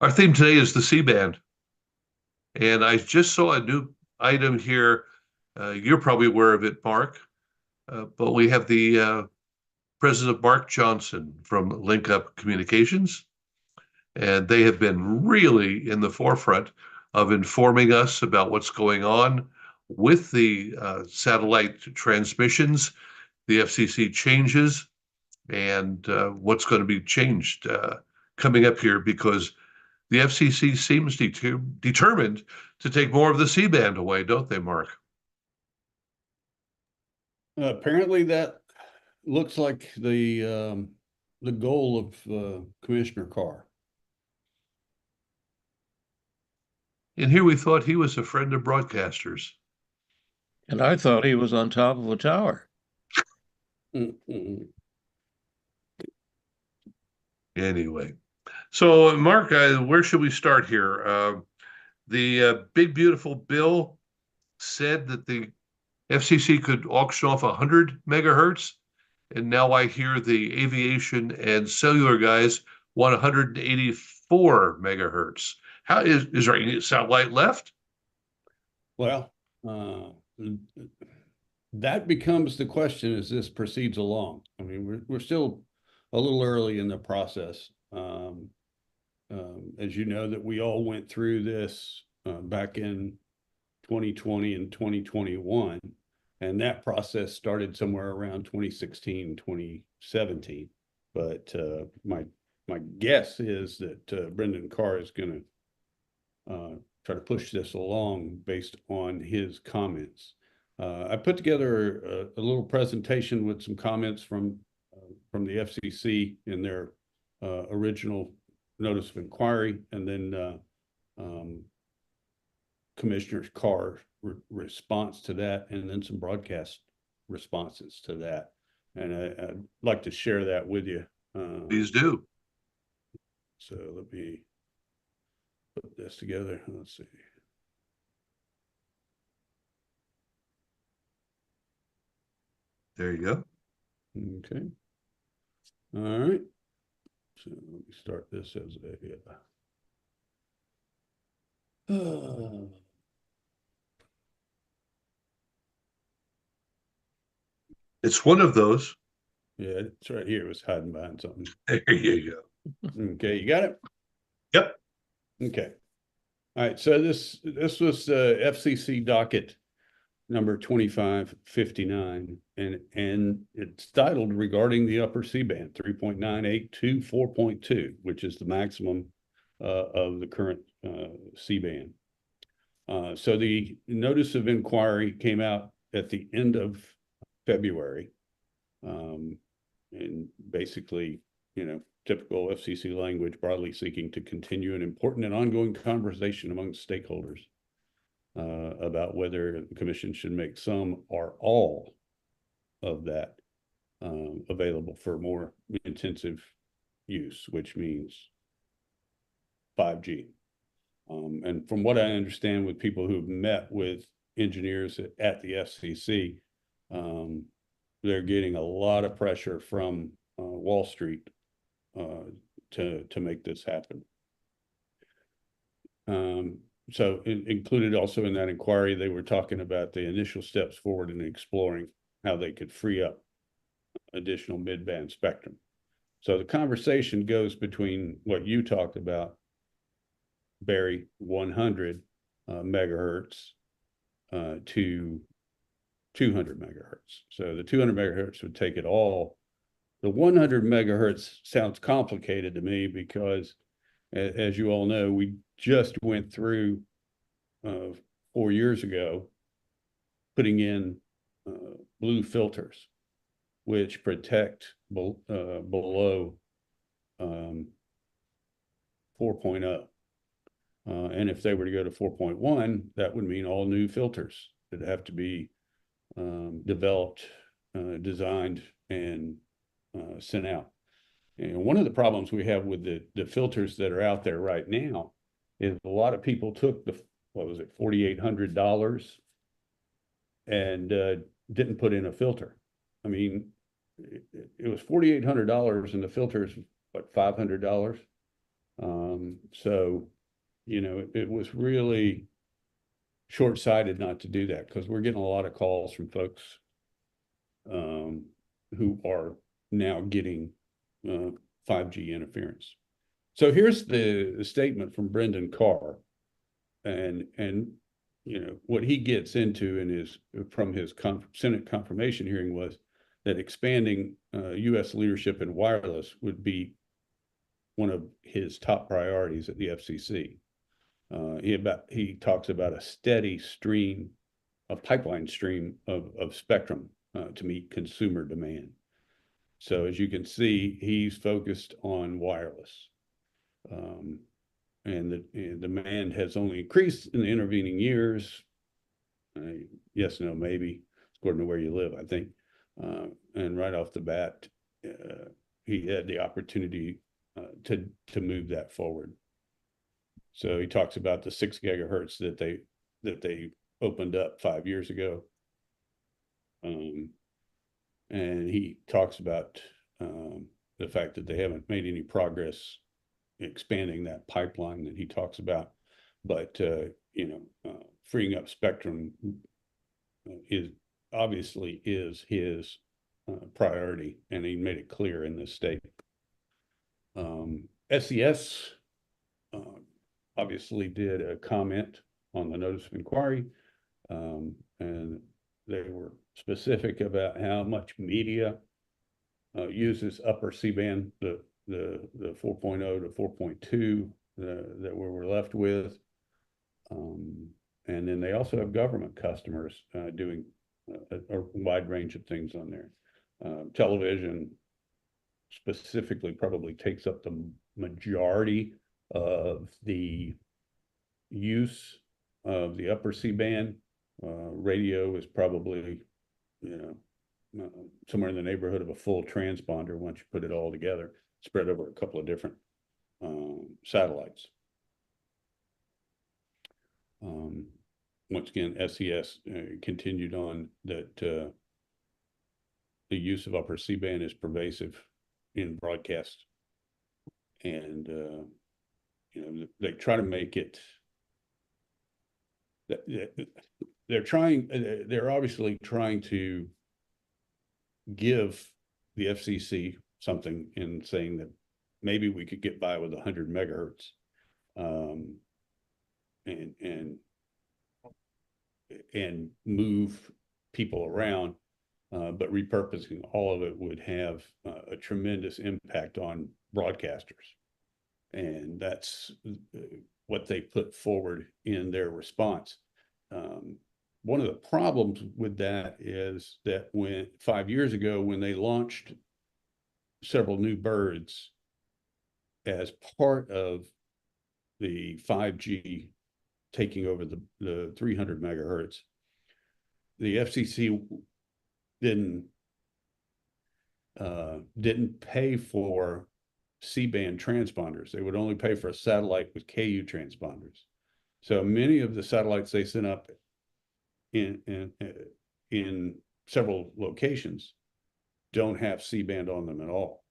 Our theme today is the C-band, and I just saw a new item here. You're probably aware of it, Mark, but we have the President Mark Johnson from Link Up Communications, and they have been really in the forefront of informing us about what's going on with the satellite transmissions, the FCC changes, and what's going to be changed coming up here because the FCC seems determined to take more of the C-band away, don't they, Mark? Apparently, that looks like the goal of Commissioner Carr. And here we thought he was a friend of broadcasters. And I thought he was on top of a tower. Mm-mm. Anyway, so Mark, where should we start here? The big beautiful bill said that the FCC could auction off 100 megahertz, and now I hear the aviation and cellular guys want 184 megahertz. How is there any satellite left? Well, that becomes the question as this proceeds along. I mean, we're still a little early in the process. As you know, that we all went through this back in 2020 and 2021, and that process started somewhere around 2016, 2017. But my guess is that Brendan Carr is going to try to push this along based on his comments. I put together a little presentation with some comments from the FCC in their original notice of inquiry, and then Commissioner Carr's response to that, and then some broadcast responses to that. And I'd like to share that with you. Please do. So let me put this together. Let's see. There you go. Okay. All right. So let me start this as a It's one of those. yeah, it's right here. It was hiding behind something. There you go. Okay, you got it? Yep. Okay. All right. So this was FCC docket number 2559, and it's titled regarding the upper C-band 3.98 to 4.2, which is the maximum of the current C-band. So the notice of inquiry came out at the end of February, and basically, typical FCC language, broadly seeking to continue an important and ongoing conversation among stakeholders about whether the commission should make some or all of that available for more intensive use, which means 5G. And from what I understand with people who've met with engineers at the FCC, they're getting a lot of pressure from Wall Street to make this happen. So included also in that inquiry, they were talking about the initial steps forward in exploring how they could free up additional mid-band spectrum. So the conversation goes between what you talked about, Barry, 100 megahertz to 200 megahertz. So the 200 megahertz would take it all. The 100 megahertz sounds complicated to me because, as you all know, we just went through 4 years ago putting in blue filters, which protect below 4.0. And if they were to go to 4.1, that would mean all new filters that have to be developed, designed, and sent out. And one of the problems we have with the filters that are out there right now is a lot of people took what was it, $4,800 and didn't put in a filter. I mean, it was $4,800 and the filter is what, $500? So, you know, it was really short-sighted not to do that, because we're getting a lot of calls from folks who are now getting 5G interference. So here's the statement from Brendan Carr, and you know what he gets into in his from his Senate confirmation hearing was that expanding U.S. leadership in wireless would be one of his top priorities at the FCC. He talks about a steady stream, a pipeline stream of spectrum to meet consumer demand. So as you can see, he's focused on wireless. And the demand has only increased in the intervening years. Yes, no, maybe, according to where you live, I think. And right off the bat, he had the opportunity to move that forward. So he talks about the 6 gigahertz that they opened up 5 years ago. And he talks about the fact that they haven't made any progress expanding that pipeline that he talks about, but freeing up spectrum is obviously his priority, and he made it clear in this statement. SES obviously did a comment on the notice of inquiry, and they were specific about how much media uses upper C-band, the 4.0 to 4.2 that we were left with. And then they also have government customers doing a wide range of things on there. Television specifically probably takes up the majority of the use of the upper C-band. Radio is probably, somewhere in the neighborhood of a full transponder once you put it all together, spread over a couple of different satellites. Once again, SES continued on that the use of upper C-band is pervasive in broadcast, and they try to make it. They're obviously trying to give the FCC something in saying that maybe we could get by with 100 megahertz, and move people around, but repurposing all of it would have a tremendous impact on broadcasters, and that's what they put forward in their response. One of the problems with that is that 5 years ago, when they launched several new birds as part of the 5G taking over the 300 megahertz, the FCC didn't pay for C-band transponders. They would only pay for a satellite with KU transponders. So many of the satellites they sent up in several locations don't have C-band on them at all.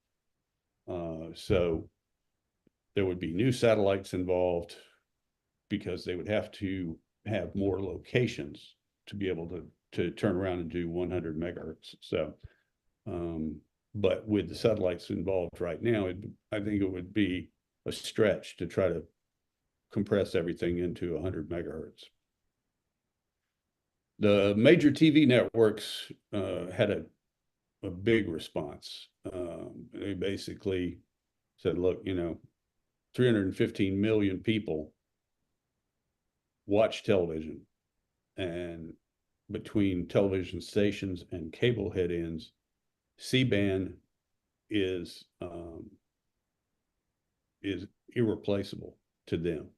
So there would be new satellites involved, because they would have to have more locations to be able to turn around and do 100 megahertz. So, but with the satellites involved right now, I think it would be a stretch to try to compress everything into 100 megahertz. The major TV networks had a big response. They basically said, look, 315 million people watch television, and between television stations and cable head ends, C-band is irreplaceable to them,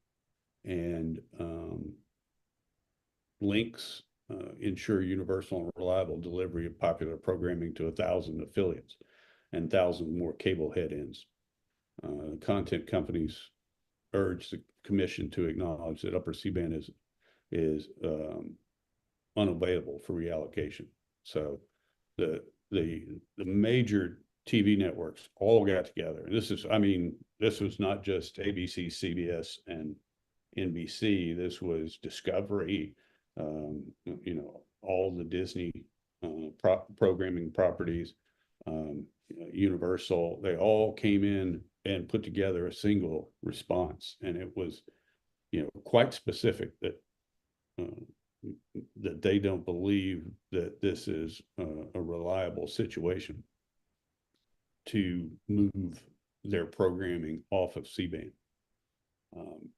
and links ensure universal and reliable delivery of popular programming to 1,000 affiliates and 1,000 more cable head ends. Content companies urge the commission to acknowledge that upper C-band is unavailable for reallocation. So the major TV networks all got together. And this is, I mean, this was not just ABC, CBS, and NBC. This was Discovery, you know, all the Disney programming properties, Universal. They all came in and put together a single response, and it was, you know, quite specific that that they don't believe that this is a reliable situation to move their programming off of C-band.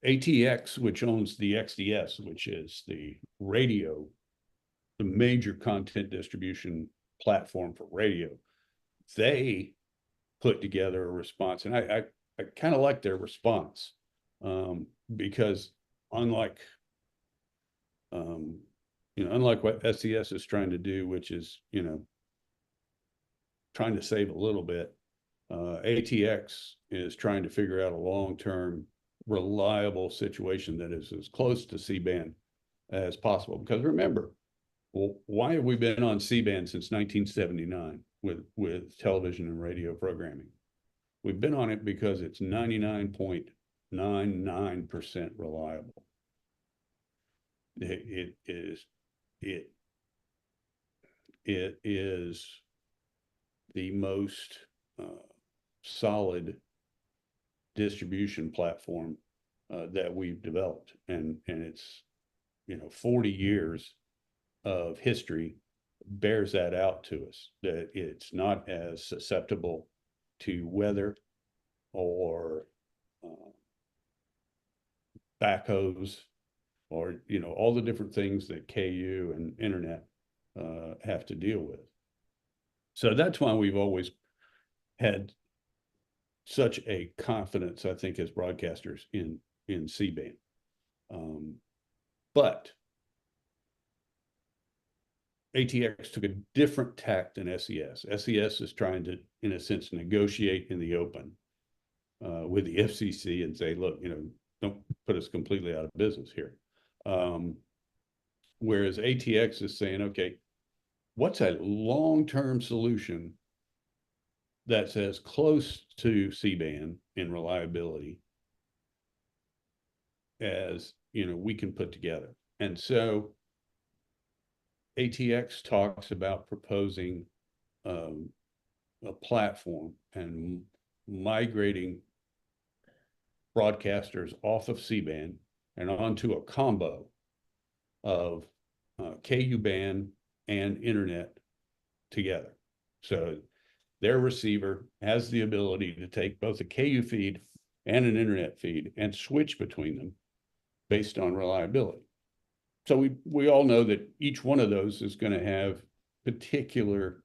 ATX, which owns the XDS, which is the radio, the major content distribution platform for radio, they put together a response. And I kind of like their response because unlike, you know, unlike what SES is trying to do, which is, you know, trying to save a little bit, ATX is trying to figure out a long-term reliable situation that is as close to C-band as possible. Because remember, well, why have we been on C-band since 1979 with television and radio programming? We've been on it because it's 99.99% reliable. It is the most solid distribution platform that we've developed, and it's, you know, 40 years of history bears that out to us, that it's not as susceptible to weather or backhoes or, you know, all the different things that KU and internet have to deal with. So that's why we've always had such a confidence, I think, as broadcasters in C-band. But ATX took a different tack than SES. SES is trying to, in a sense, negotiate in the open with the FCC and say, look, you know, don't put us completely out of business here. Whereas ATX is saying, okay, what's a long-term solution that's as close to C-band in reliability as, you know, we can put together? And so ATX talks about proposing a platform and migrating broadcasters off of C-band and onto a combo of KU band and internet together. So their receiver has the ability to take both a KU feed and an internet feed and switch between them based on reliability. So we all know that each one of those is going to have particular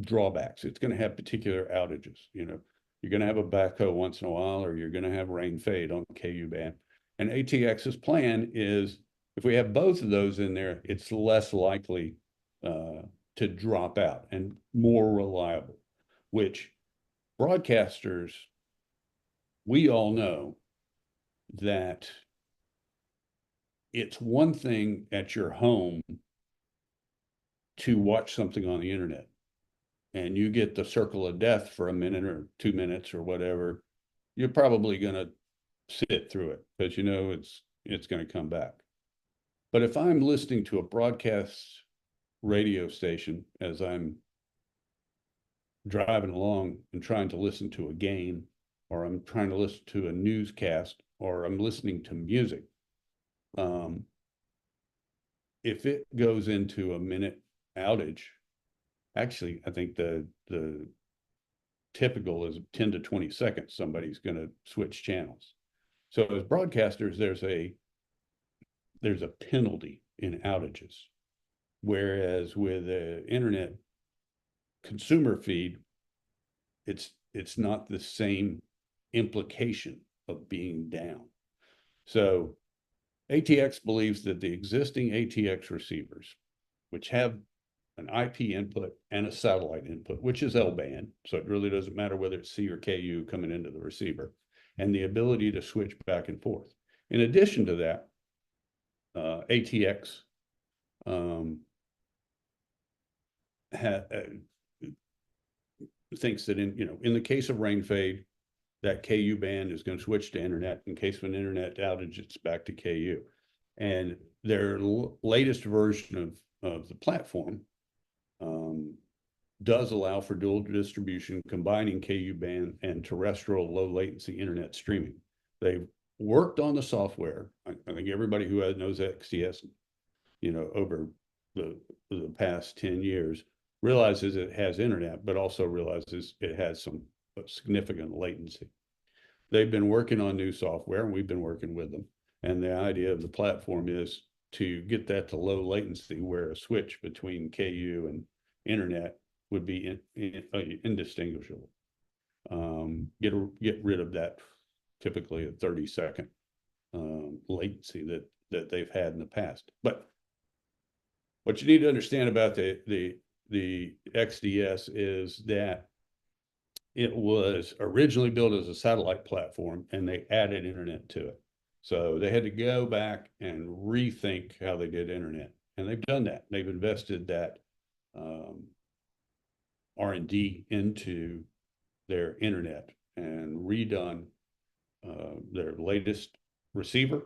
drawbacks. It's going to have particular outages. You know, you're going to have a backhoe once in a while, or you're going to have rain fade on KU band. And ATX's plan is, if we have both of those in there, it's less likely to drop out and more reliable, which broadcasters, we all know that it's one thing at your home to watch something on the internet and you get the circle of death for a minute or 2 minutes or whatever. You're probably going to sit through it because you know it's going to come back. But if I'm listening to a broadcast radio station as I'm driving along and trying to listen to a game, or I'm trying to listen to a newscast, or I'm listening to music, if it goes into a minute outage, actually, I think the typical is 10 to 20 seconds, somebody's going to switch channels. So as broadcasters, there's a penalty in outages. Whereas with the internet consumer feed, it's not the same implication of being down. So ATX believes that the existing ATX receivers, which have an IP input and a satellite input, which is L-band, so it really doesn't matter whether it's C or KU coming into the receiver, and the ability to switch back and forth. In addition to that, ATX thinks that in the case of rain fade, that KU band is going to switch to internet. In case of an internet outage, it's back to KU. And their latest version of the platform does allow for dual distribution, combining KU band and terrestrial low latency internet streaming. They've worked on the software. I think everybody who knows XDS, over the past 10 years realizes it has internet, but also realizes it has some significant latency. They've been working on new software, and we've been working with them. And the idea of the platform is to get that to low latency, where a switch between KU and internet would be indistinguishable. Get rid of that typically a 30-second latency that they've had in the past. But what you need to understand about the XDS is that it was originally built as a satellite platform, and they added internet to it. So they had to go back and rethink how they did internet, and they've done that. They've invested that R&D into their internet and redone their latest receiver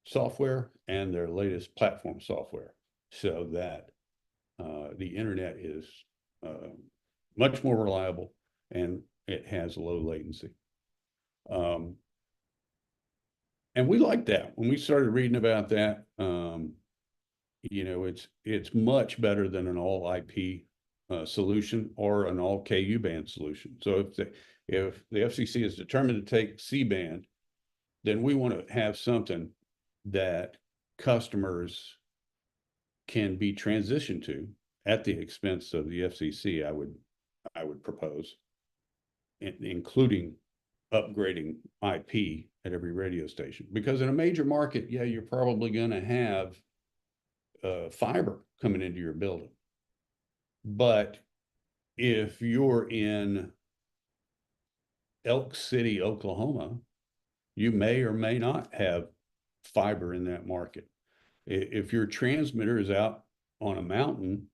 software and their latest platform software, so that the internet is much more reliable, and it has low latency. And we like that. When we started reading about that, it's much better than an all IP solution or an all KU band solution. So if the FCC is determined to take C-band, then we want to have something that customers can be transitioned to at the expense of the FCC. I would propose, including upgrading IP at every radio station, because in a major market, yeah, you're probably going to have fiber coming into your building. But if you're in Elk City, Oklahoma, you may or may not have fiber in that market. If your transmitter is out on a mountain,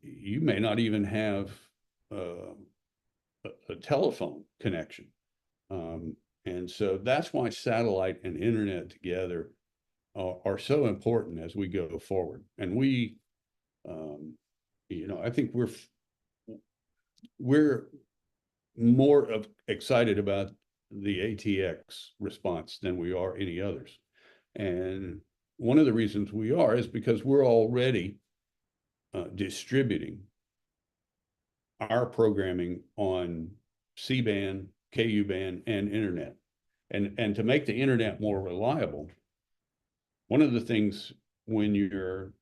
you may not even have a telephone connection. And so that's why satellite and internet together are so important as we go forward. And we, I think we're more excited about the ATX response than we are any others. And one of the reasons we are is because we're already distributing our programming on C-band, KU-band, and internet. And to make the internet more reliable, one of the things when you're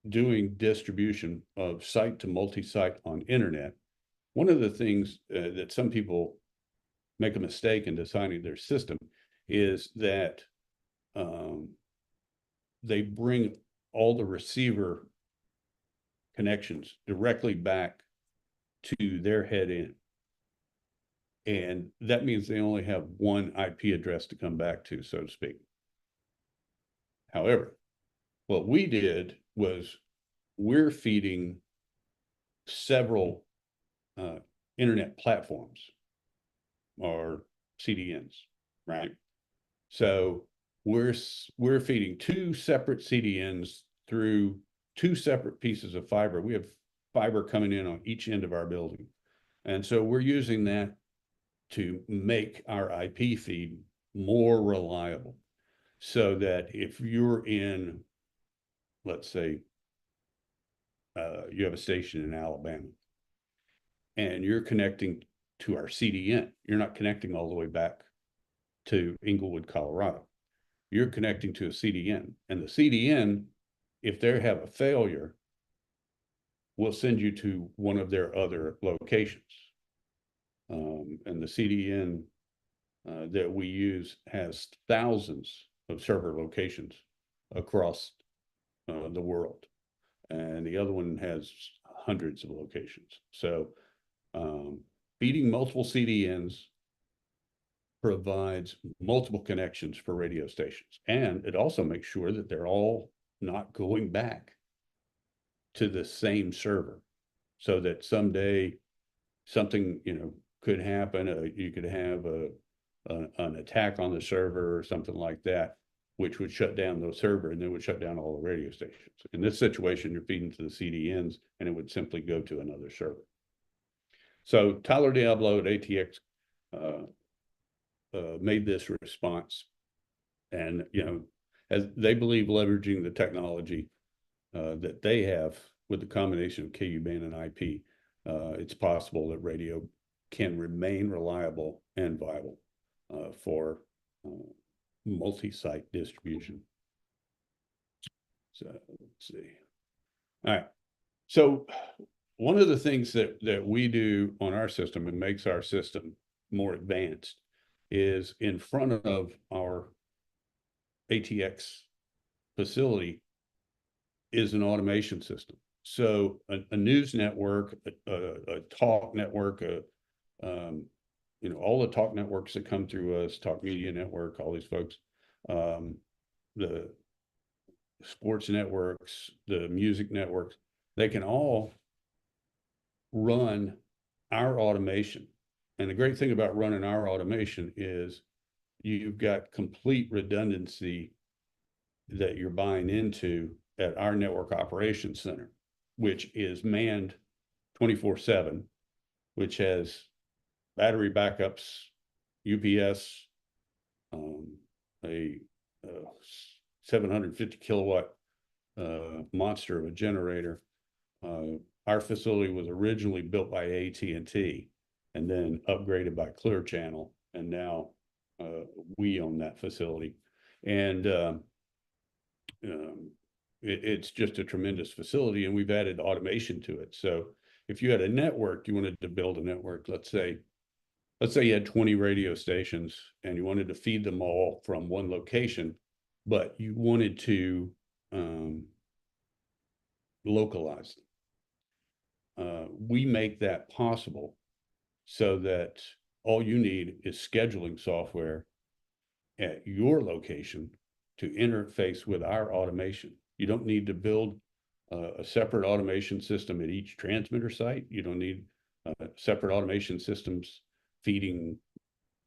doing distribution of site to multi-site on internet, one of the things that some people make a mistake in designing their system is that they bring all the receiver connections directly back to their head end. And that means they only have one IP address to come back to, so to speak. However, what we did was we're feeding several internet platforms, or CDNs, right? So we're feeding two separate CDNs through two separate pieces of fiber. We have fiber coming in on each end of our building. And so we're using that to make our IP feed more reliable, so that if you're in, let's say, you have a station in Alabama and you're connecting to our CDN, you're not connecting all the way back to Inglewood, Colorado. You're connecting to a CDN, and the CDN, if they have a failure, will send you to one of their other locations. And the CDN that we use has thousands of server locations across the world, and the other one has hundreds of locations. So feeding multiple CDNs provides multiple connections for radio stations, and it also makes sure that they're all not going back to the same server, so that someday something, could happen. You could have an attack on the server or something like that, which would shut down the server and then would shut down all the radio stations. In this situation, you're feeding to the CDNs and it would simply go to another server. So Tyler Diablo at ATX made this response, and as they believe leveraging the technology that they have with the combination of KU band and IP, it's possible that radio can remain reliable and viable for multi-site distribution. So let's see. All right. So one of the things that we do on our system and makes our system more advanced is in front of our ATX facility is an automation system. So a news network, a talk network, all the talk networks that come through us, Talk Media Network, all these folks, the sports networks, the music networks, they can all run our automation. And the great thing about running our automation is you've got complete redundancy that you're buying into at our network operations center, which is manned 24/7, which has battery backups, UPS, a 750 kilowatt monster of a generator. Our facility was originally built by AT&T and then upgraded by Clear Channel, and now we own that facility. And it's just a tremendous facility, and we've added automation to it. So if you had a network, you wanted to build a network, let's say you had 20 radio stations and you wanted to feed them all from one location, but you wanted to localize them. We make that possible so that all you need is scheduling software at your location to interface with our automation. You don't need to build a separate automation system at each transmitter site. You don't need separate automation systems feeding,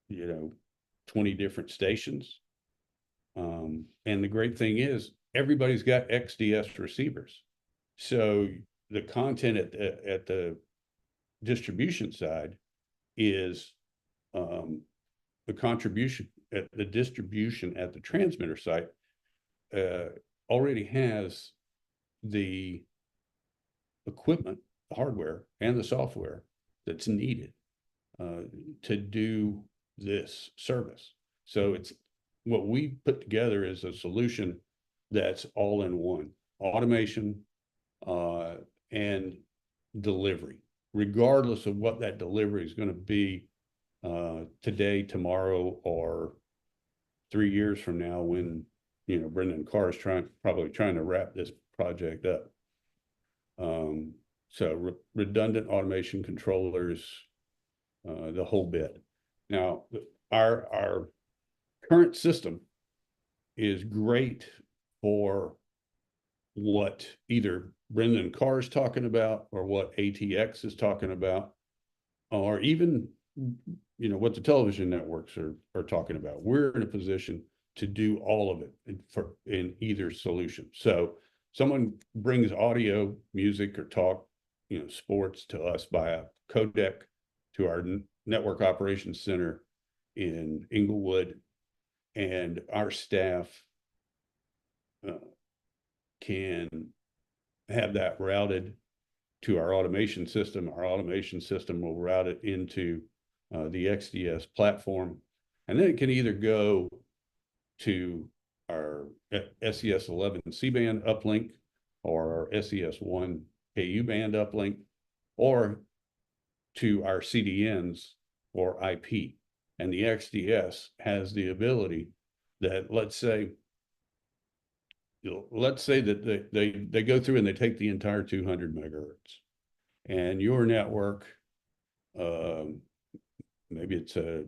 20 different stations. And the great thing is everybody's got XDS receivers. So the content at the distribution side is the contribution at the distribution at the transmitter site already has the equipment, the hardware, and the software that's needed to do this service. So it's what we put together is a solution that's all in one: automation and delivery, regardless of what that delivery is going to be today, tomorrow, or 3 years from now, when Brendan Carr is probably trying to wrap this project up. So redundant automation controllers, the whole bit. Now, our current system is great for what either Brendan Carr is talking about or what ATX is talking about, or even what the television networks are talking about. We're in a position to do all of it in either solution. So someone brings audio, music, or talk, sports to us by a codec to our network operations center in Inglewood, and our staff can have that routed to our automation system. Our automation system will route it into the XDS platform, and then it can either go to our SES 11 C-band uplink or our SES 1 KU band uplink, or to our CDNs or IP. And the XDS has the ability that, let's say that they go through and they take the entire 200 megahertz, and your network, maybe it's a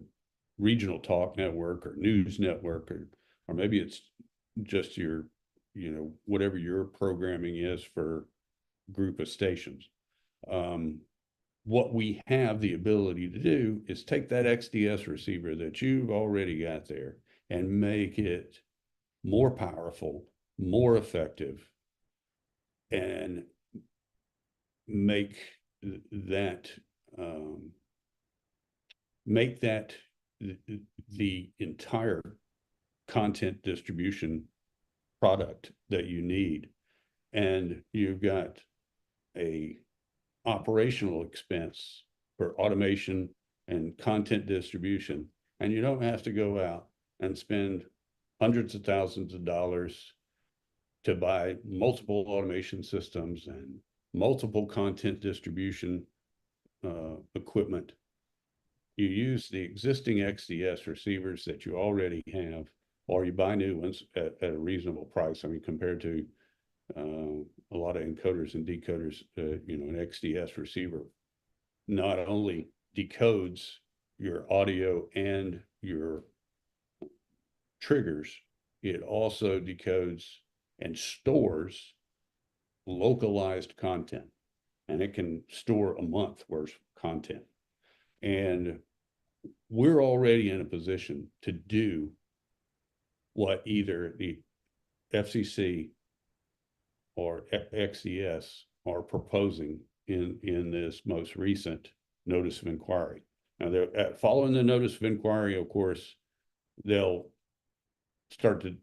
regional talk network or news network, or maybe it's just your, whatever your programming is for group of stations. what we have the ability to do is take that XDS receiver that you've already got there and make it more powerful, more effective, and make that make that the entire content distribution product that you need. And you've got a operational expense for automation and content distribution, and you don't have to go out and spend hundreds of thousands of dollars to buy multiple automation systems and multiple content distribution equipment. You use the existing XDS receivers that you already have, or you buy new ones at a reasonable price. I mean, compared to a lot of encoders and decoders, an XDS receiver not only decodes your audio and your triggers, it also decodes and stores localized content, and it can store a month worth of content. And we're already in a position to do what either the FCC or XDS are proposing in this most recent notice of inquiry. Now, they're following the notice of inquiry, of course, they'll start to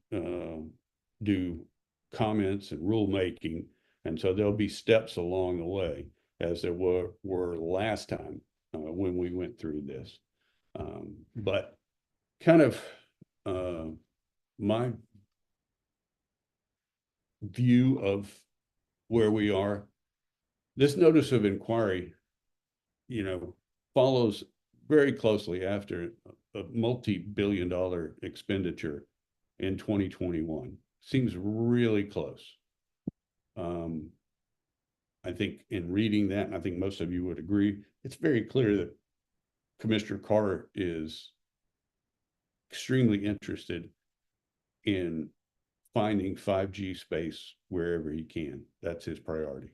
do comments and rulemaking, and so there'll be steps along the way, as there were last time when we went through this. But kind of my view of where we are, this notice of inquiry, follows very closely after a multi-billion-dollar expenditure in 2021. Seems really close. I think in reading that, and I think most of you would agree, it's very clear that Commissioner Carr is extremely interested in finding 5G space wherever he can. That's his priority.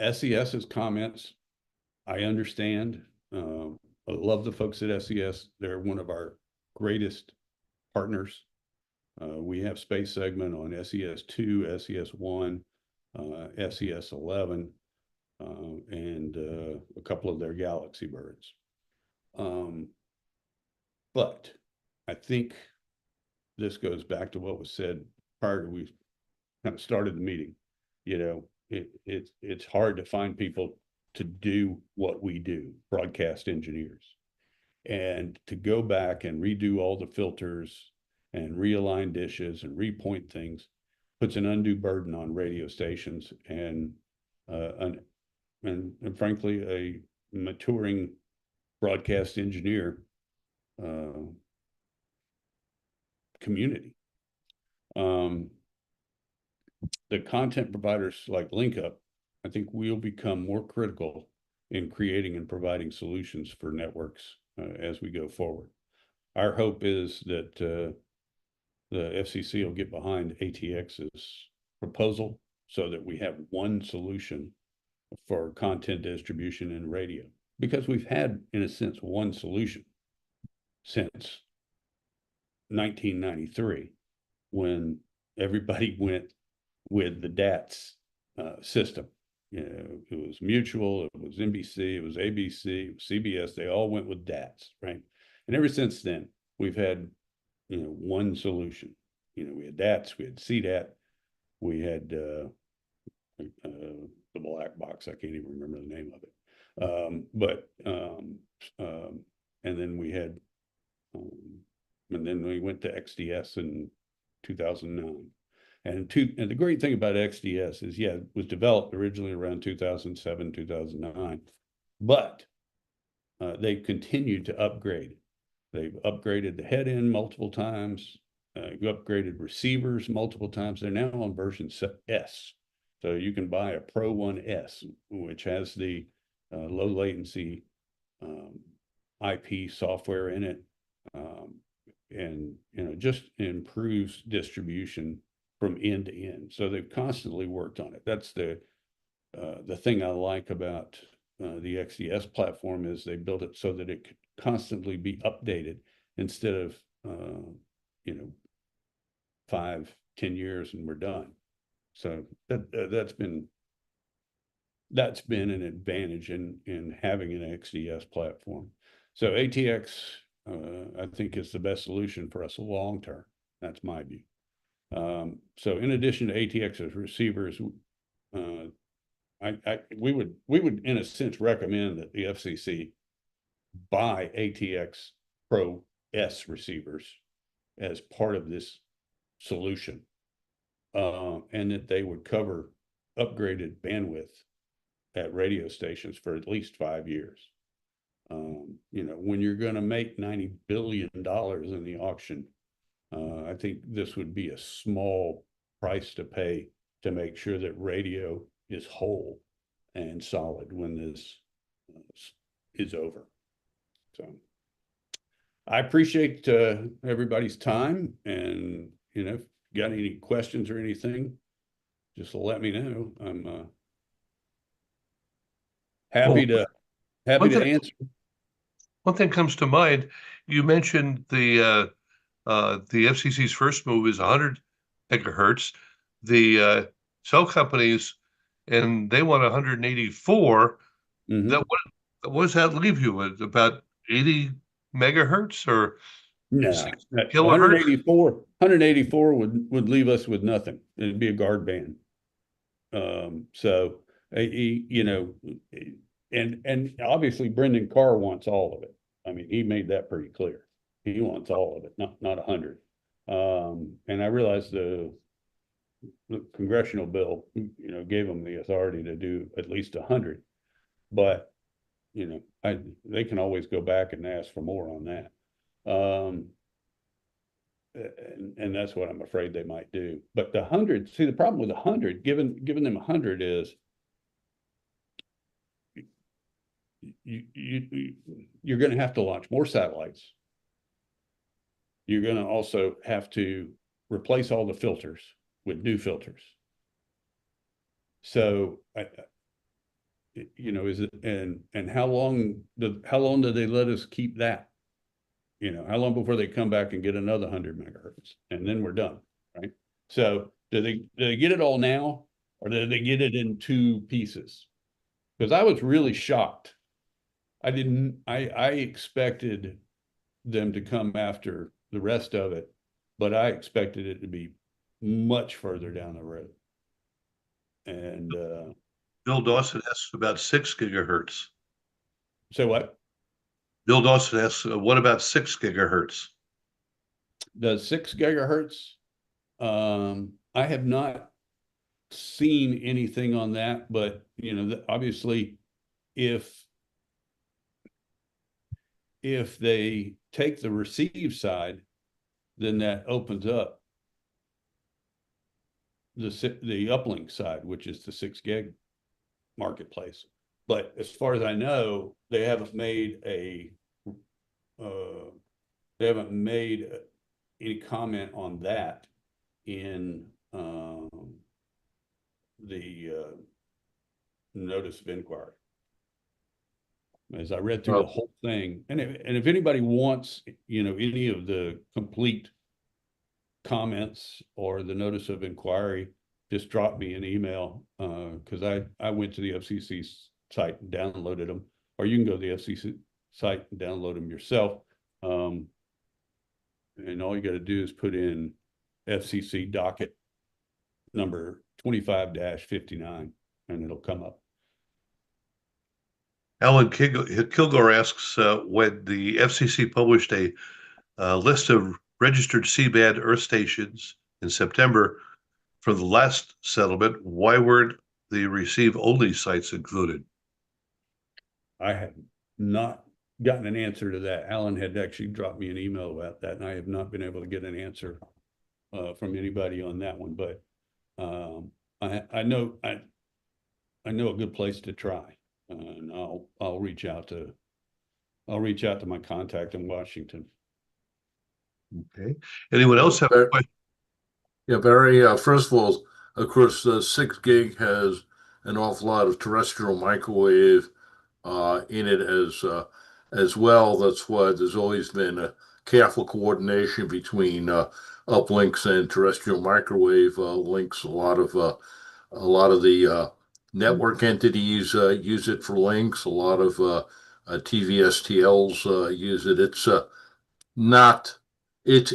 SES's comments, I understand. I love the folks at SES. They're one of our greatest partners. We have space segment on SES2, SES1, SES11, and a couple of their Galaxy birds. But I think this goes back to what was said prior to we kind of started the meeting. It's hard to find people to do what we do, broadcast engineers, and to go back and redo all the filters and realign dishes and repoint things puts an undue burden on radio stations and frankly a maturing broadcast engineer community. The content providers like LinkUp, I think we'll become more critical in creating and providing solutions for networks as we go forward. Our hope is that the FCC will get behind ATX's proposal so that we have one solution for content distribution in radio, because we've had, in a sense, one solution since 1993, when everybody went with the DATS system. It was Mutual, it was NBC, it was ABC, it was CBS. They all went with DATS, right? And ever since then, we've had, one solution. We had DATS, we had CDAT, we had the black box. I can't even remember the name of it. And then we had, and then we went to XDS in 2009. And the great thing about XDS is, it was developed originally around 2007, 2009, but they've continued to upgrade. They've upgraded the head end multiple times, upgraded receivers multiple times. They're now on version S. So you can buy a Pro 1S, which has the low latency IP software in it, and just improves distribution from end to end. So they've constantly worked on it. That's the the thing I like about the XDS platform is they built it so that it could constantly be updated instead of, you know, 5, 10 years and we're done. So that's been an advantage in having an XDS platform. So ATX, I think, is the best solution for us long term. That's my view. So in addition to ATX's receivers, we would in a sense recommend that the FCC buy ATX Pro S receivers as part of this solution, and that they would cover upgraded bandwidth at radio stations for at least 5 years. You know, when you're going to make $90 billion in the auction, I think this would be a small price to pay to make sure that radio is whole and solid when this is over. So I appreciate everybody's time, and you know, if you got any questions or anything, just let me know. I'm happy to answer. One thing comes to mind. You mentioned the FCC's first move is 100 megahertz. The cell companies, and they want 184. That what does that leave you with? About 80 megahertz or No, 184 would leave us with nothing. It'd be a guard band. So you know, and obviously Brendan Carr wants all of it. I mean, he made that pretty clear. He wants all of it, not 100. And I realize the congressional bill, you know, gave them the authority to do at least 100, but you know, they can always go back and ask for more on that. And that's what I'm afraid they might do. But the 100, see, the problem with 100, giving them 100 is you're going to have to launch more satellites. You're going to also have to replace all the filters with new filters. So, you know, is it, and how long do they let us keep that? You know, how long before they come back and get another 100 megahertz, and then we're done, right? So do they get it all now, or do they get it in 2 pieces? Because I was really shocked. I expected them to come after the rest of it, but I expected it to be much further down the road. And Bill Dawson asks about 6 gigahertz. so what? Bill Dawson asks, what about 6 gigahertz? The 6 gigahertz, I have not seen anything on that, but you know, obviously, if they take the receive side, then that opens up the uplink side, which is the 6 gig marketplace. But as far as I know, they haven't made any comment on that in the notice of inquiry. As I read through the whole thing, and if anybody wants, you know, any of the complete comments or the notice of inquiry, just drop me an email, because I went to the FCC site and downloaded them, or you can go to the FCC site and download them yourself. And all you got to do is put in FCC docket number 25-59, and it'll come up. Alan Kilgore asks, when the FCC published a list of registered C-band Earth stations in September for the last settlement, why weren't the receive-only sites included? I have not gotten an answer to that. Alan had actually dropped me an email about that, and I have not been able to get an answer from anybody on that one. But I know a good place to try, and I'll reach out to my contact in Washington. Okay. Anyone else have a question? Yeah, Barry. First of all, of course, 6 gig has an awful lot of terrestrial microwave in it as well. That's why there's always been a careful coordination between uplinks and terrestrial microwave links. A lot of the network entities use it for links. A lot of TVSTLs use it. It's not. It's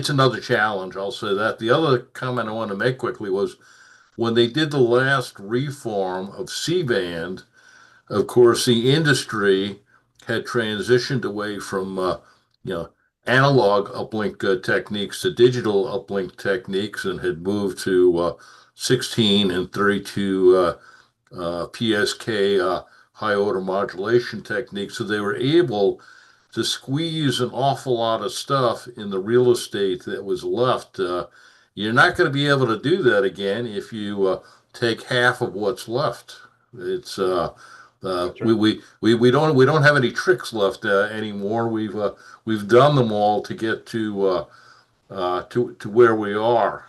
another challenge. I'll say that. The other comment I want to make quickly was when they did the last reform of C-band. Of course, the industry had transitioned away from you know analog uplink techniques to digital uplink techniques and had moved to 16 and 32 PSK high order modulation techniques. So they were able to squeeze an awful lot of stuff in the real estate that was left. You're not going to be able to do that again if you take half of what's left. It's That's right. we don't have any tricks left anymore. We've done them all to get to where we are.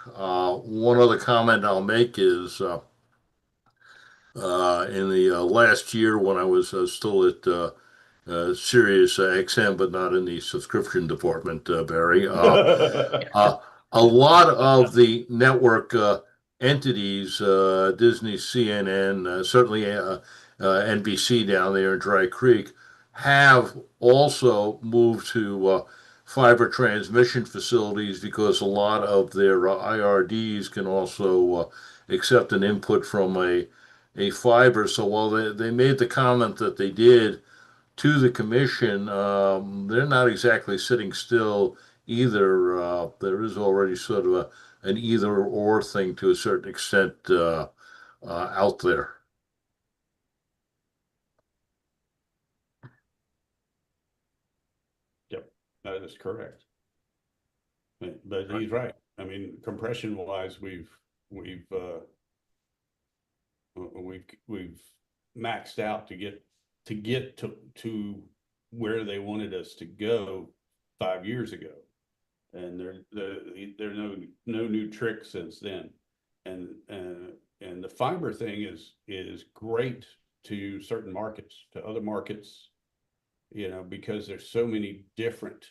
One other comment I'll make is in the last year when I was still at Sirius XM, but not in the subscription department, Barry. Uh, a lot of the network entities, Disney, CNN, certainly NBC down there in Dry Creek, have also moved to fiber transmission facilities because a lot of their IRDs can also accept an input from a fiber. So while they made the comment that they did to the commission, they're not exactly sitting still either. There is already sort of an either or thing to a certain extent out there. Yep, that is correct. But he's right. I mean, compression wise, we've maxed out to get to where they wanted us to go 5 years ago, and there are no new tricks since then, and the fiber thing is great to certain markets, to other markets, because there's so many different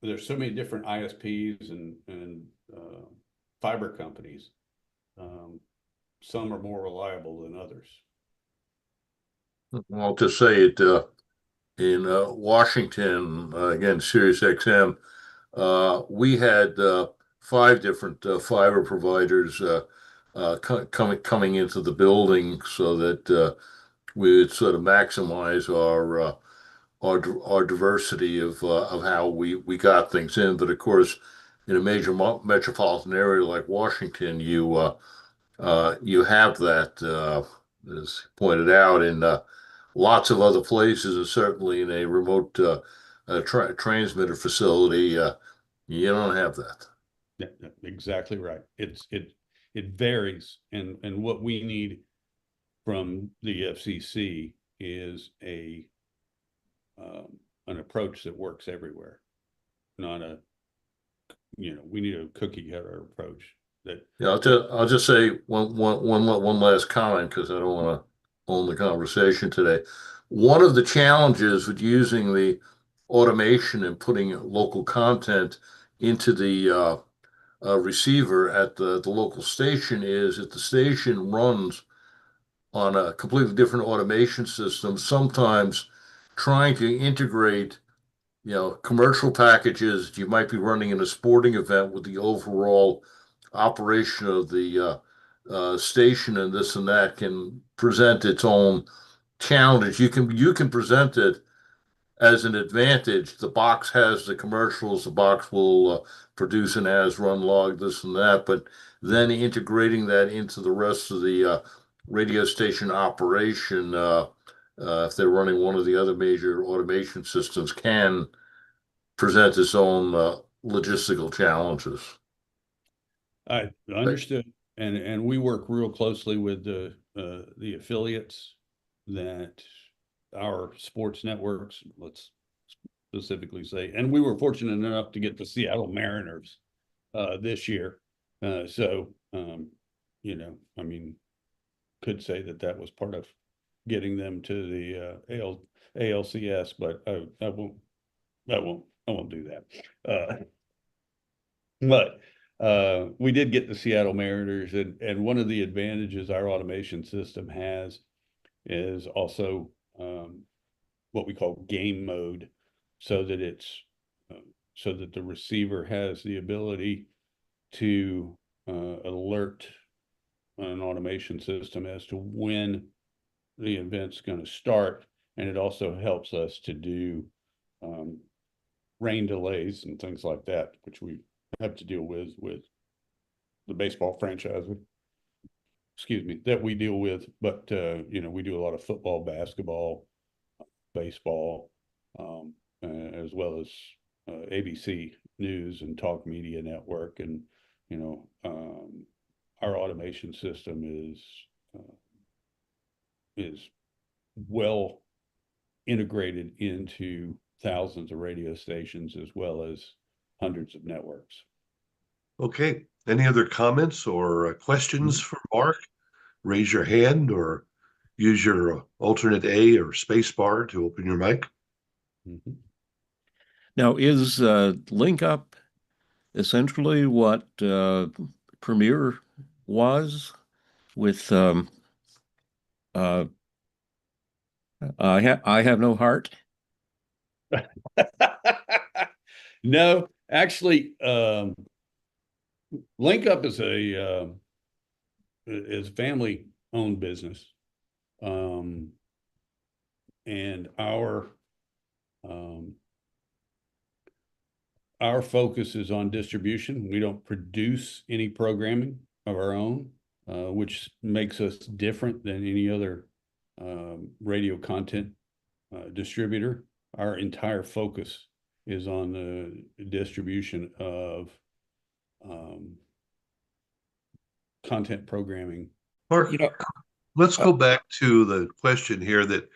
ISPs and fiber companies. Some are more reliable than others. I'll just say it in Washington, again, Sirius XM, we had five different fiber providers coming into the building so that we would sort of maximize our diversity of how we got things in. But of course, in a major metropolitan area like Washington, you have that, as pointed out, in lots of other places, and certainly in a remote transmitter facility, you don't have that. Yeah, exactly right. It varies, and what we need from the FCC is an approach that works everywhere, not we need a cookie cutter approach that. Yeah, I'll just say one last comment because I don't want to own the conversation today. One of the challenges with using the automation and putting local content into the receiver at the local station is that the station runs on a completely different automation system, sometimes trying to integrate, commercial packages you might be running in a sporting event with the overall operation of the station and this and that can present its own challenge. You can present it as an advantage. The box has the commercials. The box will produce an as run log, this and that. But then integrating that into the rest of the radio station operation, if they're running one of the other major automation systems, can present its own logistical challenges. I understood, and we work real closely with the affiliates that our sports networks, let's specifically say, and we were fortunate enough to get the Seattle Mariners this year So, I mean, could say that that was part of getting them to the ALCS, but I won't do that. But we did get the Seattle Mariners, and one of the advantages our automation system has is also what we call game mode, so that so that the receiver has the ability to alert an automation system as to when the event's going to start, and it also helps us to do rain delays and things like that, which we have to deal with the baseball franchise, excuse me, that we deal with. But we do a lot of football, basketball, baseball, as well as ABC News and Talk Media Network, and our automation system is well integrated into thousands of radio stations as well as hundreds of networks. Okay. Any other comments or questions for Mark? Raise your hand or use your alternate A or space bar to open your mic. Now, is Link Up essentially what Premiere was with I have no heart? No, actually, Link Up is a family owned business, and our focus is on distribution. We don't produce any programming of our own, which makes us different than any other radio content distributor. Our entire focus is on the distribution of content programming. Mark, let's go back to the question here that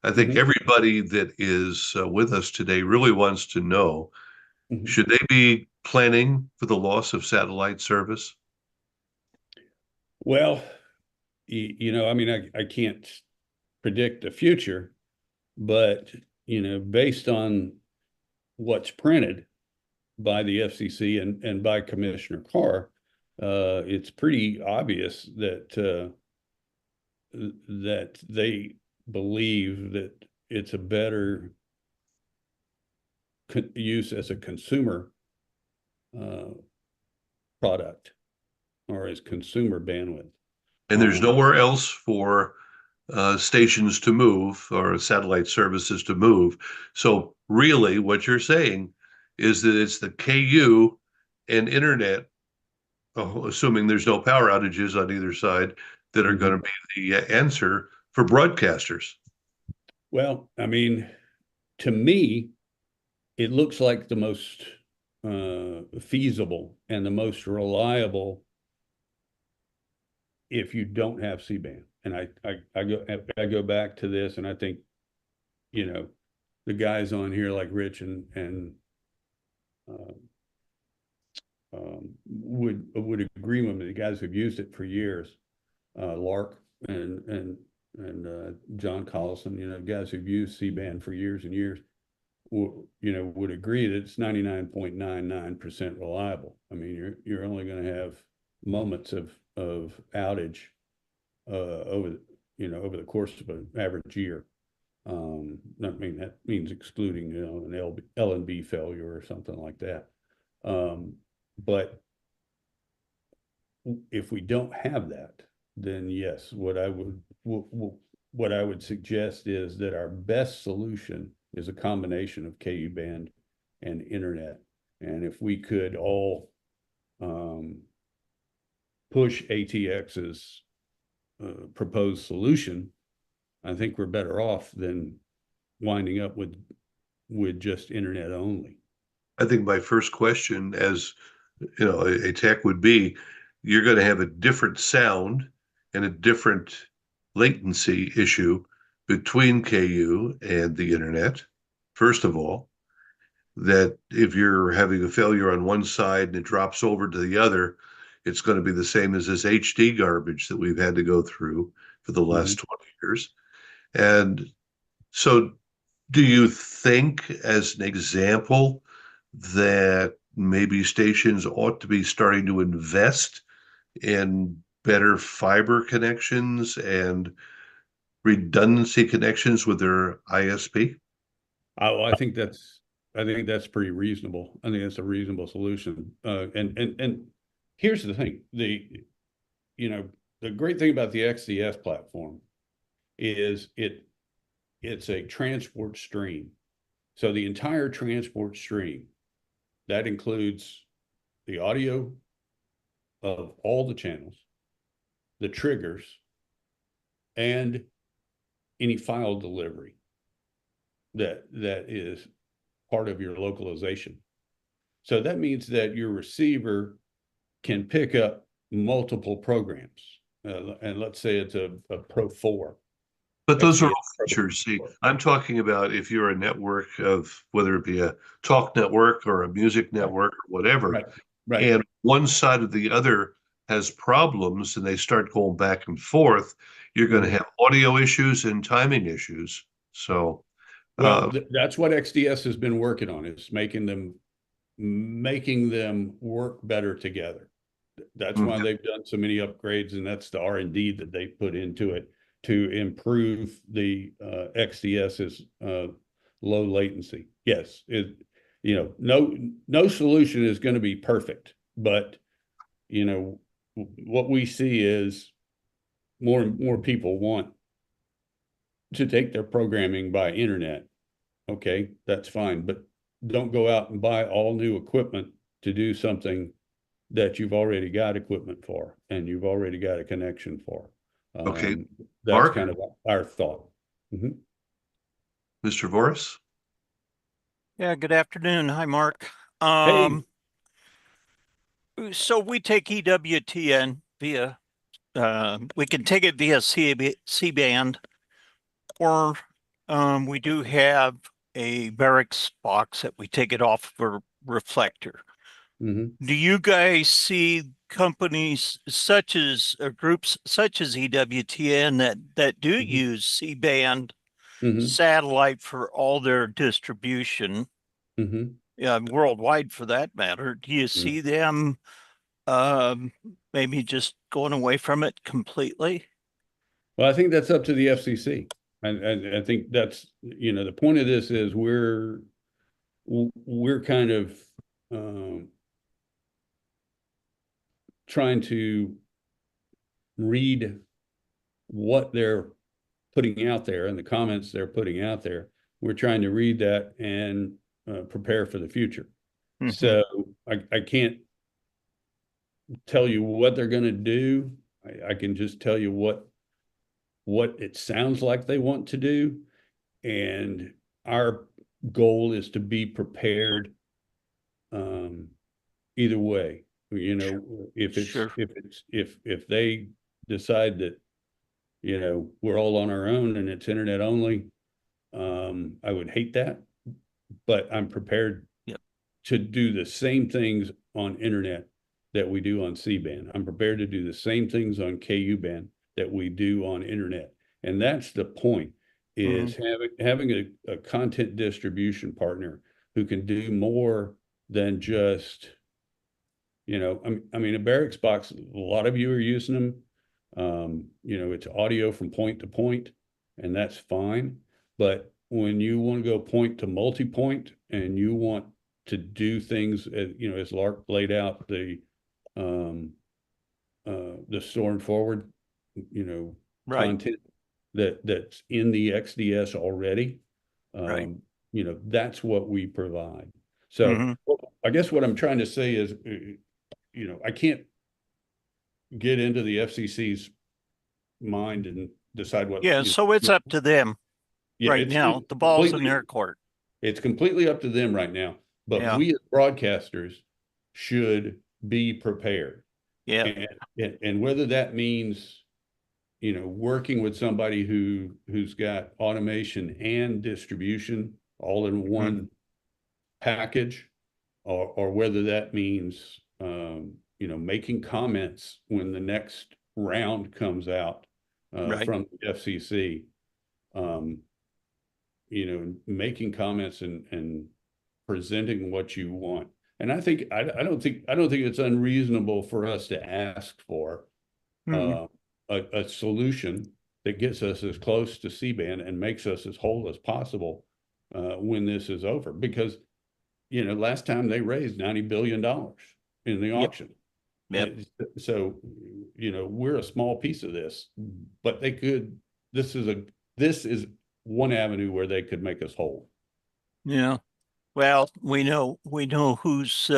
I think everybody that is with us today really wants to know. Should they be planning for the loss of satellite service? Well, I mean, I can't predict the future, but, based on what's printed by the FCC and by Commissioner Carr, it's pretty obvious that they believe that it's a better use as a consumer product or as consumer bandwidth. And there's nowhere else for stations to move or satellite services to move. So really what you're saying is that it's the KU and internet, assuming there's no power outages on either side, that are going to be the answer for broadcasters. Well, I mean, to me, it looks like the most feasible and the most reliable if you don't have C-band. And I go back to this, and I think, the guys on here like Rich and would agree with me. The guys who've used it for years, Lark and John Collison, guys who've used C-band for years and years, would agree that it's 99.99% reliable. I mean, you're only going to have moments of outage over the course of an average year. I mean, that means excluding an L&B failure or something like that. But if we don't have that, then yes, what I would suggest is that our best solution is a combination of KU band and internet. And if we could all push ATX's proposed solution, I think we're better off than winding up with just internet only. I think my first question, as a tech would be, you're going to have a different sound and a different latency issue between KU and the internet. First of all, that if you're having a failure on one side and it drops over to the other, it's going to be the same as this HD garbage that we've had to go through for the last 20 years. And so do you think, as an example, that maybe stations ought to be starting to invest in better fiber connections and redundancy connections with their ISP? I think that's pretty reasonable. I think that's a reasonable solution. And here's the thing: the great thing about the XDS platform is it's a transport stream. So the entire transport stream, that includes the audio of all the channels, the triggers, and any file delivery that is part of your localization. So that means that your receiver can pick up multiple programs. And let's say it's a Pro 4. But those are XDS all features. See, I'm talking about if you're a network of whether it be a talk network or a music network or whatever, Right. Right. and one side or the other has problems and they start going back and forth, you're going to have audio issues and timing issues. So, Well, that's what XDS has been working on, is making them work better together. That's why they've done so many upgrades, and that's the R&D that they put into it to improve the XDS's low latency. Yes, no solution is going to be perfect, but what we see is more and more people want to take their programming by internet. Okay, that's fine, but don't go out and buy all new equipment to do something that you've already got equipment for and you've already got a connection for. okay, That's Mark? kind of our thought. Mr. Voris? Yeah, good afternoon. Hi, Mark. Hey. So we take EWTN via, we can take it via C-band, or we do have a barracks box that we take it off for reflector. Do you guys see companies such as, or groups such as EWTN that do use C-band satellite for all their distribution, worldwide for that matter? Do you see them maybe just going away from it completely? Well, I think that's up to the FCC. And I think that's, the point of this is we're kind of trying to read what they're putting out there and the comments they're putting out there. We're trying to read that and prepare for the future. So I can't tell you what they're going to do. I can just tell you what it sounds like they want to do. And our goal is to be prepared either way. If they decide that, we're all on our own and it's internet only, I would hate that, but I'm prepared to do the same things on internet that we do on C-band. I'm prepared to do the same things on KU-band that we do on internet. And that's the point, is having a content distribution partner who can do more than just, I mean, a barracks box, a lot of you are using them. It's audio from point to point, and that's fine. But when you want to go point to multi-point and you want to do things, as Lark laid out the store and forward, content that's in the XDS already. That's what we provide. So I guess what I'm trying to say is, I can't get into the FCC's mind and decide what. So it's up to them right now. The ball's in their court. It's completely up to them right now. But we as broadcasters should be prepared. And whether that means, working with somebody who's got automation and distribution all in one package, or whether that means making comments when the next round comes out Right. from the FCC, making comments and presenting what you want. And I don't think it's unreasonable for us to ask for a solution that gets us as close to C-band and makes us as whole as possible when this is over. Because, last time they raised $90 billion in the auction. Yep. So, we're a small piece of this, but this is one avenue where they could make us whole. Yeah. Well, we know who's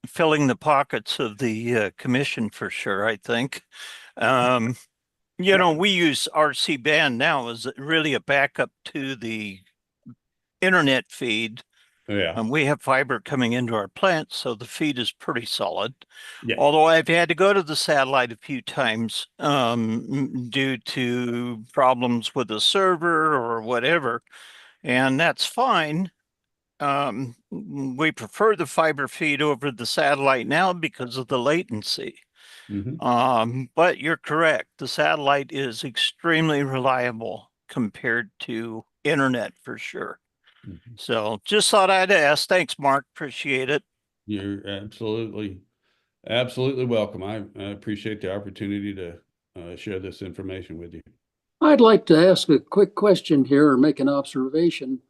filling the pockets of the commission for sure, I think. We use our C-band now as really a backup to the internet feed. Yeah. We have fiber coming into our plant, so the feed is pretty solid. Yeah. Although I've had to go to the satellite a few times due to problems with the server or whatever, and that's fine. We prefer the fiber feed over the satellite now because of the latency. But you're correct. The satellite is extremely reliable compared to internet for sure. So just thought I'd ask. Thanks, Mark. Appreciate it. You're absolutely welcome. I appreciate the opportunity to share this information with you. I'd like to ask a quick question here or make an observation.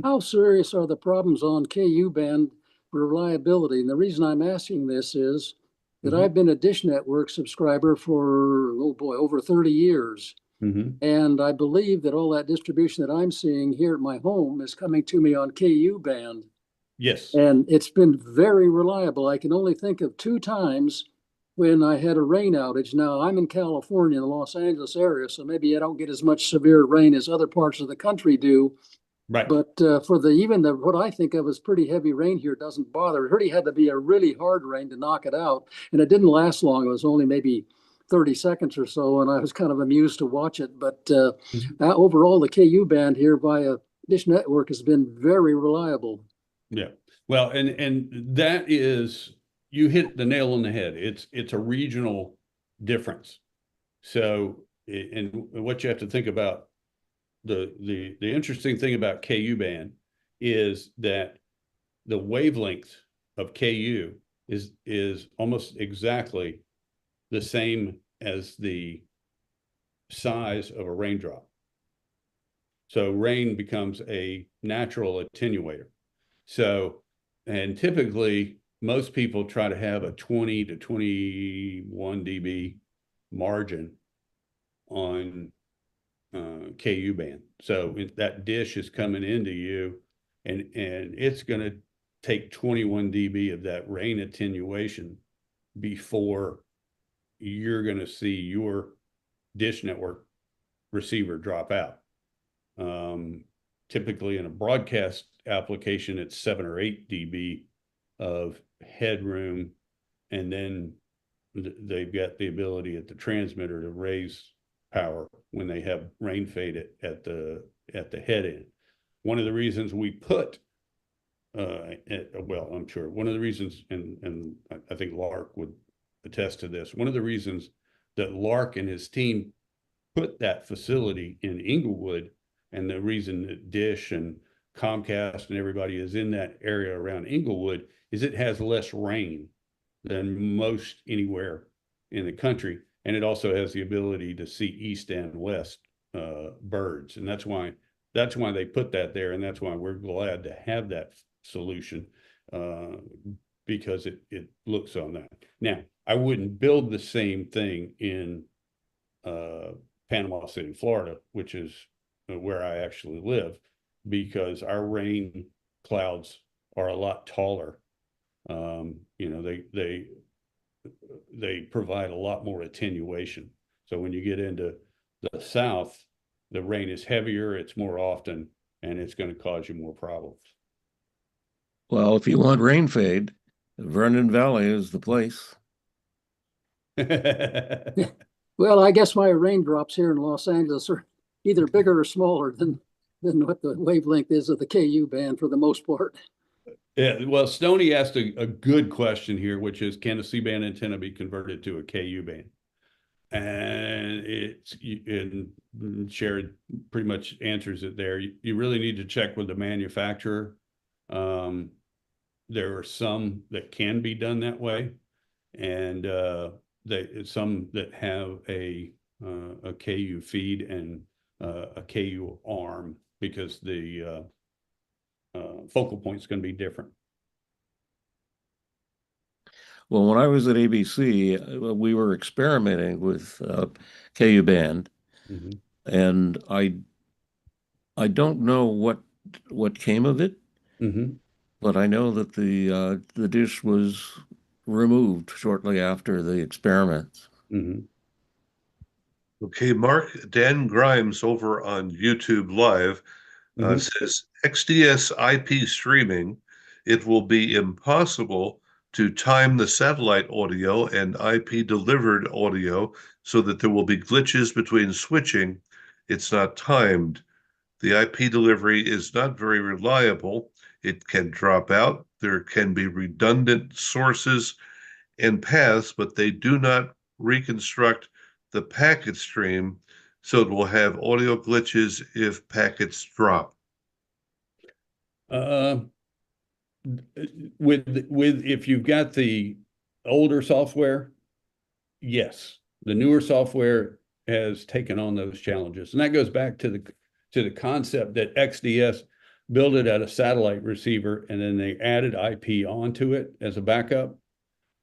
How serious are the problems on KU band for reliability? And the reason I'm asking this is that I've been a Dish Network subscriber for, over 30 years. And I believe that all that distribution that I'm seeing here at my home is coming to me on KU band. Yes. And it's been very reliable. I can only think of 2 times when I had a rain outage. Now, I'm in California, in the Los Angeles area, so maybe I don't get as much severe rain as other parts of the country do. Right. But for what I think of as pretty heavy rain here doesn't bother. It really had to be a really hard rain to knock it out. And it didn't last long. It was only maybe 30 seconds or so, and I was kind of amused to watch it. But overall, the KU band here via Dish Network has been very reliable. Yeah. Well, and that is, you hit the nail on the head. It's a regional difference. So, and what you have to think about, the interesting thing about KU band is that the wavelength of KU is almost exactly the same as the size of a raindrop. So rain becomes a natural attenuator. So, and typically most people try to have a 20 to 21 dB margin on KU band. So that dish is coming into you and it's going to take 21 dB of that rain attenuation before you're going to see your Dish Network receiver drop out. Typically in a broadcast application, it's 7 or 8 dB of headroom, and then they've got the ability at the transmitter to raise power when they have rain fade at the head end. One of the reasons we put I'm sure one of the reasons, and I think Lark would attest to this, one of the reasons that Lark and his team put that facility in Inglewood, and the reason that Dish and Comcast and everybody is in that area around Inglewood, is it has less rain than most anywhere in the country. And it also has the ability to see east and west birds. And that's why they put that there. And that's why we're glad to have that solution because it looks on that. Now, I wouldn't build the same thing in Panama City, Florida, which is where I actually live, because our rain clouds are a lot taller. They provide a lot more attenuation. So when you get into the south, the rain is heavier, it's more often, and it's going to cause you more problems. Well, if you want rain fade, Vernon Valley is the place. Well, I guess my raindrops here in Los Angeles are either bigger or smaller than what the wavelength is of the KU band for the most part. Yeah, well, Stoney asked a good question here, which is, can a C-band antenna be converted to a KU band? And Sharon pretty much answers it there. You really need to check with the manufacturer. There are some that can be done that way, and some that have a KU feed and a KU arm, because the focal point is going to be different. Well, when I was at ABC, we were experimenting with KU band, and I don't know what came of it, but I know that the dish was removed shortly after the experiments. Okay, Mark, Dan Grimes over on YouTube Live says XDS IP streaming, it will be impossible to time the satellite audio and IP delivered audio so that there will be glitches between switching. It's not timed. The IP delivery is not very reliable. It can drop out. There can be redundant sources and paths, but they do not reconstruct the packet stream, so it will have audio glitches if packets drop. With if you've got the older software, yes, the newer software has taken on those challenges, and that goes back to the concept that XDS built it at a satellite receiver, and then they added IP onto it as a backup,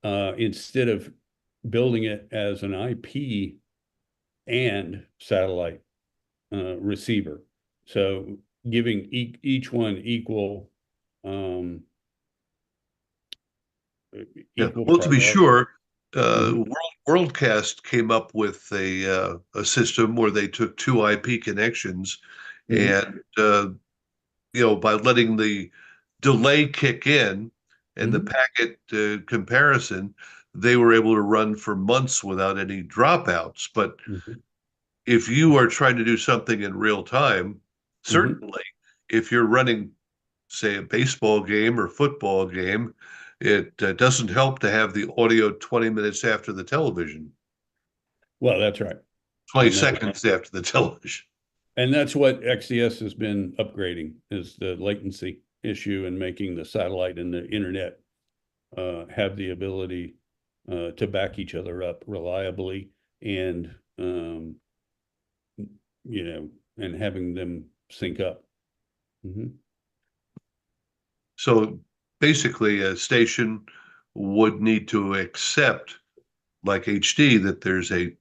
instead of building it as an IP and satellite receiver. So giving each one equal Well, to be sure, Worldcast came up with a system where they took two IP connections, and by letting the delay kick in and the packet comparison, they were able to run for months without any dropouts. But if you are trying to do something in real time, certainly, if you're running, say, a baseball game or football game, it doesn't help to have the audio 20 minutes after the television. Well, that's right. 20 seconds after the television. And that's what XDS has been upgrading, is the latency issue, and making the satellite and the internet have the ability to back each other up reliably, and and having them sync up. So basically, a station would need to accept, like HD, that there's a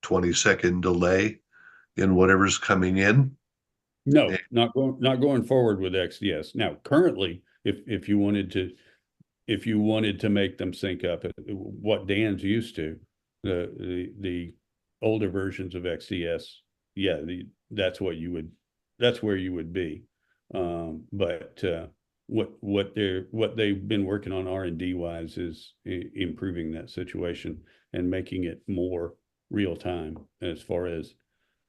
20-second delay in whatever's coming in. No, not going forward with XDS. Now, currently, if you wanted to make them sync up, what Dan's used to, the older versions of XDS, yeah, that's where you would be. But what they've been working on R&D wise is improving that situation and making it more real time, as far as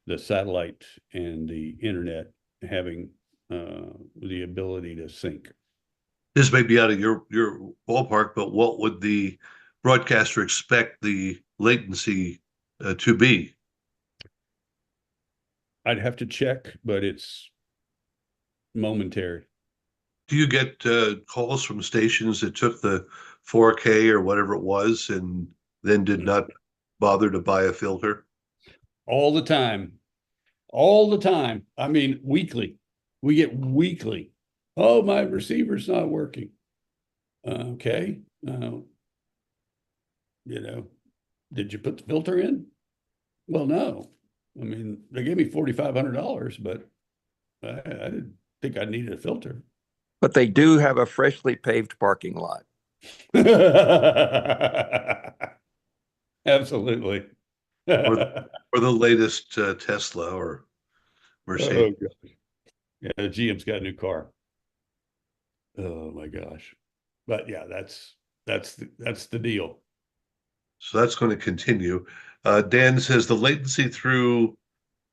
the satellite and the internet having the ability to sync. This may be out of your ballpark, but what would the broadcaster expect the latency to be? I'd have to check, but it's momentary. Do you get calls from stations that took the 4K or whatever it was and then did not bother to buy a filter? All the time. I mean, weekly. We get weekly. Oh, my receiver's not working. Okay. Did you put the filter in? Well, no. I mean, they gave me $4,500, but I didn't think I needed a filter. But they do have a freshly paved parking lot. Absolutely. Or the latest Tesla or Mercedes. Oh, gosh. Yeah, GM's got a new car. Oh my gosh. But yeah, that's the deal. So that's going to continue. Dan says the latency through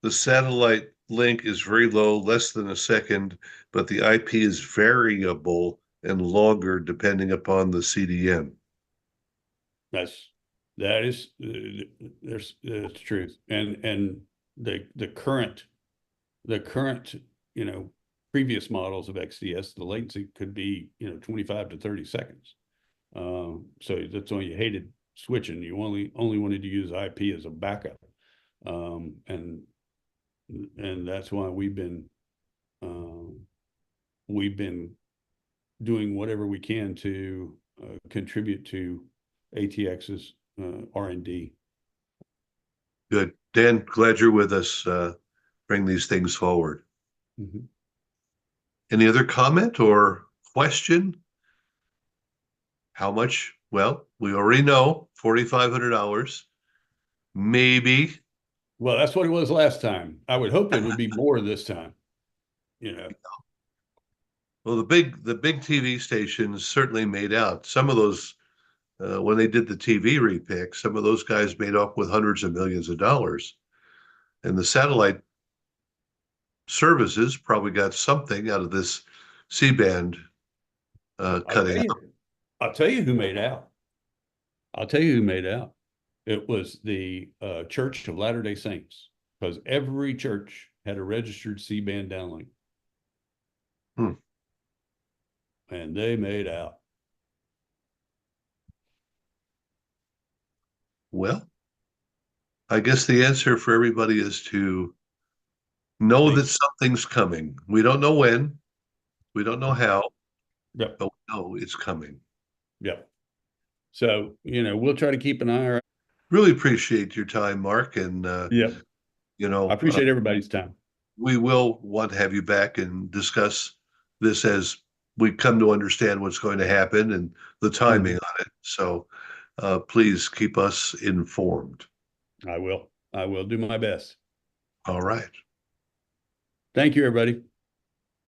the satellite link is very low, less than a second, but the IP is variable and longer depending upon the CDN. That's truth. And the current, previous models of XDS, the latency could be, 25 to 30 seconds. So that's why you hated switching. You only wanted to use IP as a backup. And that's why we've been doing whatever we can to contribute to ATX's R&D. Good. Dan, glad you're with us. Bring these things forward. Mm-hmm. Any other comment or question? How much? Well, we already know $4,500. Maybe. Well, that's what it was last time. I would hope it would be more this time. Well, the big TV stations certainly made out. Some of those, when they did the TV repick, some of those guys made off with hundreds of millions of dollars. And the satellite services probably got something out of this C-band cutting out. I'll tell you who made out. It was the Church of Latter-day Saints, because every church had a registered C-band downlink. And they made out. Well, I guess the answer for everybody is to know that something's coming. We don't know when, we don't know how, Yep. but we know it's coming. Yep. So, we'll try to keep an eye on. Really appreciate your time, Mark, and I appreciate everybody's time. We will want to have you back and discuss this as we come to understand what's going to happen and the timing on it. So please keep us informed. I will do my best. All right. Thank you, everybody.